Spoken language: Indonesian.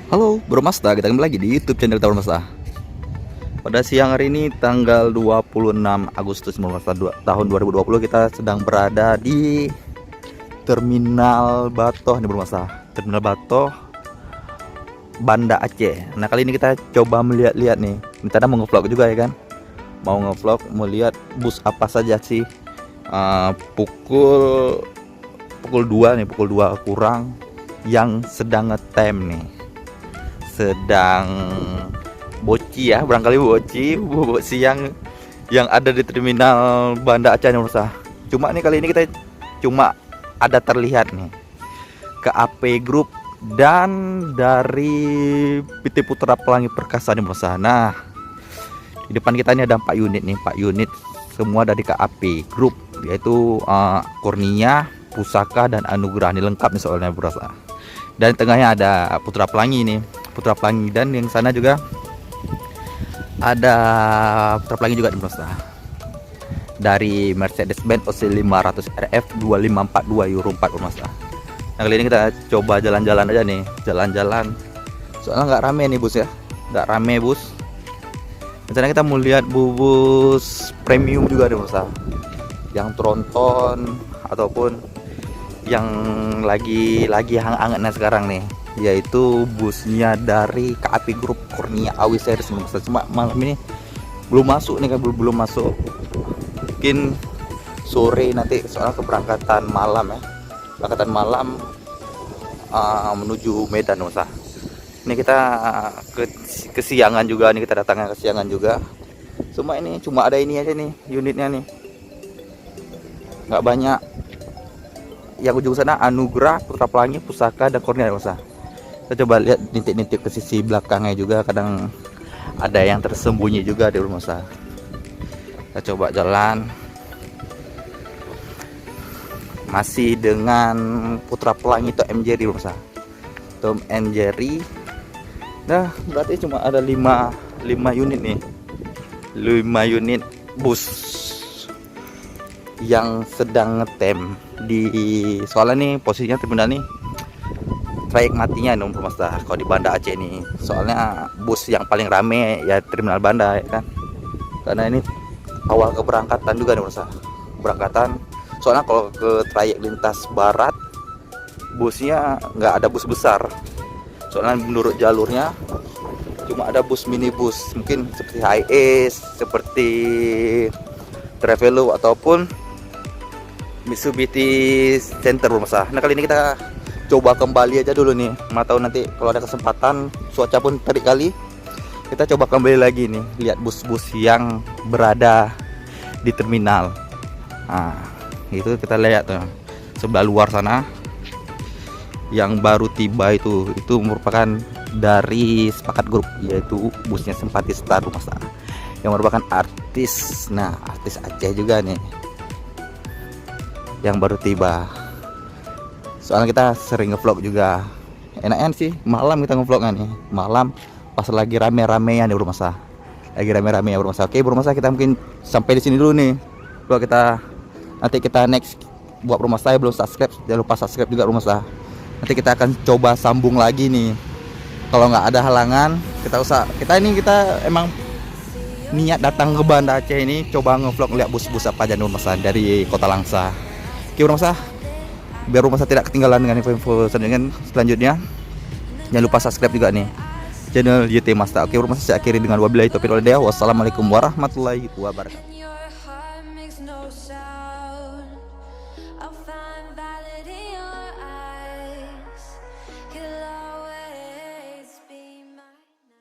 Halo Bro Masta, kita kembali lagi di YouTube channel Bro Masta. Pada siang hari ini tanggal 26 Agustus tahun 2020 kita sedang berada di Terminal Batoh nih Bro Masta. Terminal Batoh Banda Aceh. Nah, kali ini kita coba melihat-lihat nih. Kita mau ngevlog juga ya kan. Mau ngevlog, melihat bus apa saja sih. Pukul 2 nih, pukul 2 kurang yang sedang ngetem nih. Sedang boci ya, barangkali boci siang yang ada di terminal Banda Aceh nih Mursa. Cuma nih kali ini kita cuma ada terlihat nih KAP Group dan dari PT Putra Pelangi Perkasa nih Mursa. Nah, di depan kita ini ada 4 unit nih, 4 unit semua dari KAP Group, yaitu Kurnia, Pusaka dan Anugerah. Ini lengkap nih soalnya Mursa. Dan di tengahnya ada Putra Pelangi nih, Putra Pelangi, dan yang sana juga ada Putra Pelangi juga di Mursa. Dari Mercedes-Benz OC 500 RF 2542 Euro 4 Mursa. Nah, kali ini kita coba jalan-jalan aja nih, jalan-jalan. Soalnya nggak rame nih bus ya, nggak rame bus. Misalnya kita mau lihat bus premium juga di Mursa, yang tronton ataupun yang lagi hangat-hangatnya sekarang nih, yaitu busnya dari KAP Group Kurnia Awi Series. Cuma malam ini belum masuk nih kan, belum masuk, mungkin sore nanti soalnya keberangkatan malam ya, keberangkatan malam menuju Medan Nusa. Ini kita kesiangan juga nih, kita datangnya kesiangan juga. Cuma ini cuma ada ini aja nih unitnya nih, nggak banyak. Yang ujung sana Anugerah, Putra Pelangi, Pusaka dan Kurnia Nusa. Kita coba lihat nintik-nintik ke sisi belakangnya juga, kadang ada yang tersembunyi juga di rumah saya. Kita coba jalan masih dengan Putra Pelangi atau M Jerry rumah saya. Tom and Jerry. Nah, berarti cuma ada 5 unit nih. 5 unit bus yang sedang ngetem di, soalnya nih posisinya terminal nih trayek matinya nih Mas. Kalau di Banda Aceh nih, soalnya bus yang paling rame ya terminal Banda ya kan, karena ini awal keberangkatan juga nih Mas. Keberangkatan, soalnya kalau ke trayek lintas barat busnya nggak ada bus besar, soalnya menurut jalurnya cuma ada bus minibus, mungkin seperti Hiace, seperti Travelo ataupun Mitsubishi Center Masa. Nah, kali ini kita coba kembali aja dulu nih. Mau tahu nanti kalau ada kesempatan, cuaca pun terik kali, kita coba kembali lagi nih, lihat bus-bus yang berada di terminal. Nah, itu kita lihat tuh sebelah luar sana yang baru tiba, itu merupakan dari Sepakat Grup, yaitu busnya Simpati Star Masa, yang merupakan artis. Nah, artis Aceh juga nih yang baru tiba. Soalnya kita sering ngevlog juga, enakan sih malam kita ngevlognya nih, malam pas lagi rame-ramean di rumah saya, lagi rame-rame ya rumah saya. Oke, rumah saya kita mungkin sampai di sini dulu nih. Kalau kita nanti kita next, buat rumah saya belum subscribe, jangan lupa subscribe juga rumah saya. Nanti kita akan coba sambung lagi nih, kalau nggak ada halangan. Kita emang niat datang ke Banda Aceh ini, coba ngevlog lihat bus-bus apa aja rumah saya dari Kota Langsa. Oke rumah saya, biar rumah saya tidak ketinggalan dengan info-info selanjutnya, jangan lupa subscribe juga nih channel YT Masta. Oke rumah saya akhiri dengan wabillahi taufiq wal hidayah. Wassalamualaikum warahmatullahi wabarakatuh. Your heart makes no sound. I'll find validity on